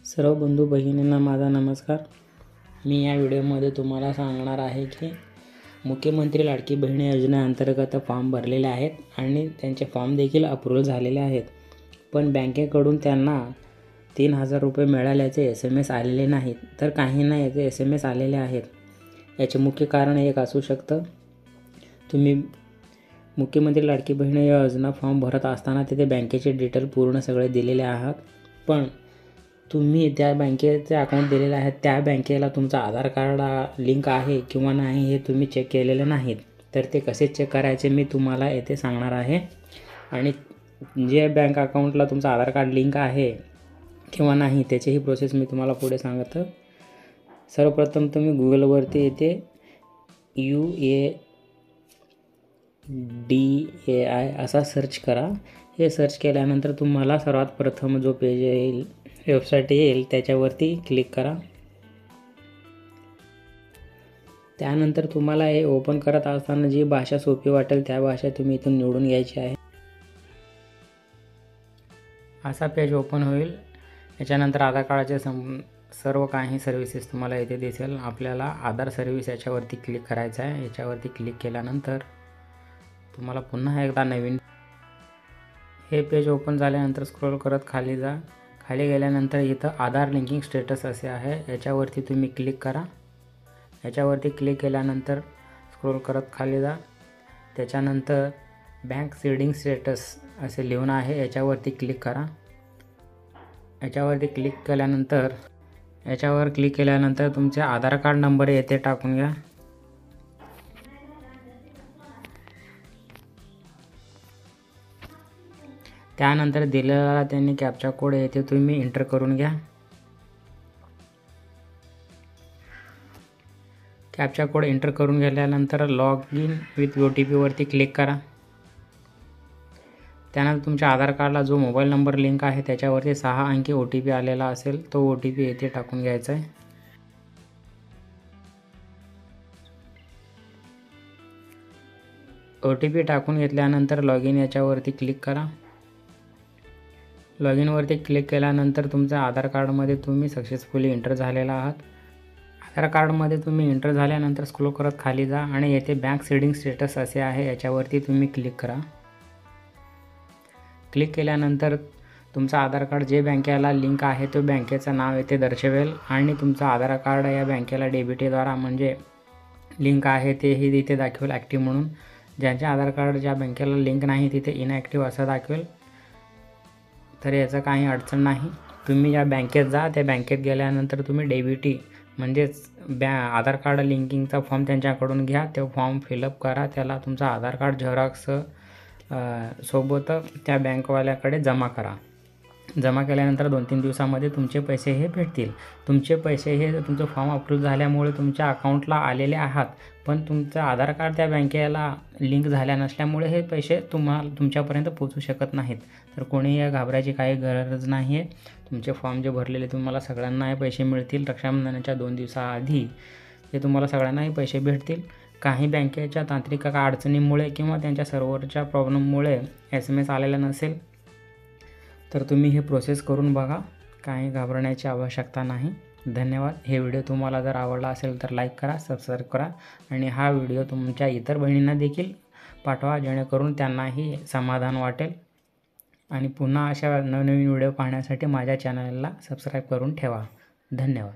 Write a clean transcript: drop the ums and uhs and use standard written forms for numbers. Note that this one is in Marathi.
सर्व बंधू भगिनींना माझा नमस्कार। मी या व्हिडिओमध्ये तुम्हाला सांगणार आहे की मुख्यमंत्री लाडकी बहीण योजनेअंतर्गत फॉर्म भरलेले आहेत आणि त्यांचे फॉर्म देखील अप्रूव्ह झालेले आहेत, पण बँकेकडून त्यांना 3000 रुपये मिळाल्याचे SMS आलेले नाहीत, तर काहींना याचे SMS आलेले आहेत। याचे मुख्य कारण एक असू शकतं, तुम्ही मुख्यमंत्री लाडकी बहीण योजना फॉर्म भरत असताना तिथे बँकेचे डिटेल पूर्ण सगळे दिलेले आहात, पण तुम्ही त्या बँकेचे अकाउंट दिलेले आहे त्या बँकेला तुमचा आधार कार्ड लिंक आहे किंवा नाही हे तुम्ही चेक केलेले नाहीत। तर ते कसे चेक करायचे मी तुम्हाला येथे सांगणार आहे। आणि जे बँक अकाउंटला तुमचा आधार कार्ड लिंक आहे किंवा नाही त्याची ही प्रोसेस मी तुम्हाला पुढे सांगतो। सर्वप्रथम तुम्ही गुगलवरती येथे UADAI असा सर्च करा। हे सर्च केल्यानंतर तुम्हाला सर्वात प्रथम जो पेज येईल, वेबसाईट येईल, त्याच्यावरती क्लिक करा। त्यानंतर तुम्हाला हे ओपन करत असताना जी भाषा सोपी वाटेल त्या भाषा तुम्ही इथून निवडून घ्यायची आहे। असा पेज ओपन होईल। याच्यानंतर आधार कार्डाचे सर्व काही सर्व्हिसेस तुम्हाला इथे दिसेल। आपल्याला आधार सर्व्हिस याच्यावरती क्लिक करायचं आहे। याच्यावरती क्लिक केल्यानंतर तुम्हाला पुन्हा एकदा नवीन हे पेज ओपन झाल्यानंतर स्क्रोल करत खाली जा। खाली गेल्यानंतर इथं आधार लिंकिंग स्टेटस असे आहे, याच्यावरती तुम्ही क्लिक करा। याच्यावरती क्लिक केल्यानंतर स्क्रोल करत खाली जा। त्याच्यानंतर बँक सीडिंग स्टेटस असे लिहून आहे, याच्यावरती क्लिक करा। याच्यावरती क्लिक केल्यानंतर तुमचे आधार कार्ड नंबर येथे टाकून घ्या। त्यानंतर दिलेला त्यांनी कॅप्चा कोड येथे तुम्ही एंटर करून घ्या। कॅप्चा कोड एंटर करून घेतल्यानंतर लॉग इन विथ OTP वरती क्लिक करा। त्यानंतर तुमच्या आधार कार्डला जो मोबाईल नंबर लिंक आहे त्याच्यावरती 6 अंकी OTP आलेला असेल, तो OTP येथे टाकून घ्यायचा आहे। OTP टाकून घेतल्यानंतर लॉग इन याच्यावरती क्लिक करा। लॉग इनवरती क्लिक केल्यानंतर तुमच्या आधार कार्डमध्ये तुम्ही सक्सेसफुली एंटर झालेला आहात। आधार कार्डमध्ये तुम्ही एंटर झाल्यानंतर स्क्रोल करत खाली जा आणि येथे बँक सीडिंग स्टेटस असे आहे, याच्यावरती तुम्ही क्लिक करा। क्लिक केल्यानंतर तुमचा आधार कार्ड जे बँकेला लिंक आहे तो बँकेचं नाव येथे दर्शवेल आणि तुमचा आधार कार्ड या बँकेला DBTद्वारा म्हणजे लिंक आहे तेही तिथे दाखवेल ॲक्टिव्ह म्हणून। ज्यांचे आधार कार्ड ज्या बँकेला लिंक नाही तिथे इनॲक्टिव्ह असं दाखवेल। तर याचं काही अडचण नाही, तुम्ही या बँकेत जा। त्या बँकेत गेल्यानंतर तुम्ही DBT म्हणजेच आधार कार्ड लिंकिंगचा फॉर्म त्यांच्याकडून घ्या। तो फॉर्म फिलअप करा, त्याला तुमचा आधार कार्ड झेरॉक्स सोबत त्या बँकवाल्याकडे जमा करा। जमा केल्यानंतर 2-3 दिवसामध्ये तुमचे पैसे हे भेटतील। तुमचे पैसे हे तुमचं फॉर्म अप्रूव्ह झाल्यामुळे तुमच्या अकाउंटला आलेले आहात, पण तुमचं आधार कार्ड त्या बँकेला लिंक झाल्या नसल्यामुळे हे पैसे तुमच्यापर्यंत पोहोचू शकत नाहीत। तर कोणीही घाबरायची काही गरज नाही आहे। तुमचे फॉर्म जे भरलेले तुम्हाला सगळ्यांना हे पैसे मिळतील। रक्षाबंधनाच्या 2 दिवसाआधी ते तुम्हाला सगळ्यांनाही पैसे भेटतील। काही बँकेच्या तांत्रिक अडचणीमुळे किंवा त्यांच्या सर्व्हरच्या प्रॉब्लेममुळे SMS आलेला नसेल, तर तुम्ही हे प्रोसेस करून बघा, काही घाबरण्याची आवश्यकता नाही। धन्यवाद। हे व्हिडिओ तुम्हाला जर आवडला असेल तर लाईक करा, सबस्क्राईब करा आणि हा व्हिडिओ तुमच्या इतर बहिणींना देखील पाठवा, जेणेकरून त्यांनाही समाधान वाटेल। आणि पुन्हा अशा नवनवीन व्हिडिओ पाहण्यासाठी माझ्या चॅनलला सबस्क्राईब करून ठेवा। धन्यवाद।